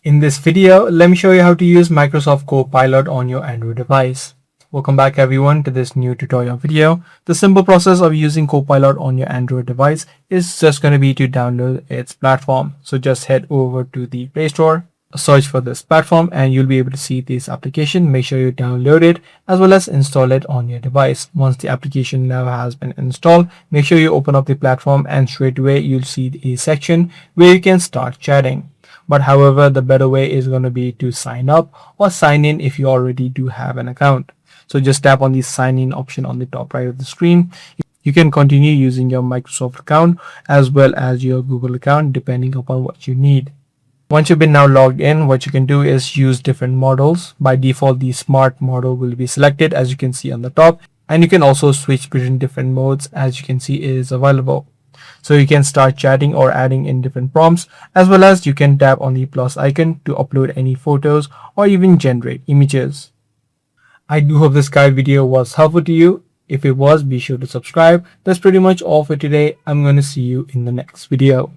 In this video, let me show you how to use Microsoft Copilot on your Android device. Welcome back everyone to this new tutorial video. The simple process of using Copilot on your Android device is just going to be to download its platform. So just head over to the Play Store, search for this platform, and you'll be able to see this application. Make sure you download it as well as install it on your device. Once the application now has been installed, make sure you open up the platform and straight away you'll see a section where you can start chatting. But however, the better way is going to be to sign up or sign in if you already do have an account. So just tap on the sign in option on the top right of the screen. You can continue using your Microsoft account as well as your Google account depending upon what you need. Once you've been now logged in, what you can do is use different models. By default, the smart model will be selected as you can see on the top, and you can also switch between different modes as you can see is available. So you can start chatting or adding in different prompts, as well as you can tap on the plus icon to upload any photos or even generate images. I do hope this guide video was helpful to you. If it was, be sure to subscribe. That's pretty much all for today. I'm going to see you in the next video.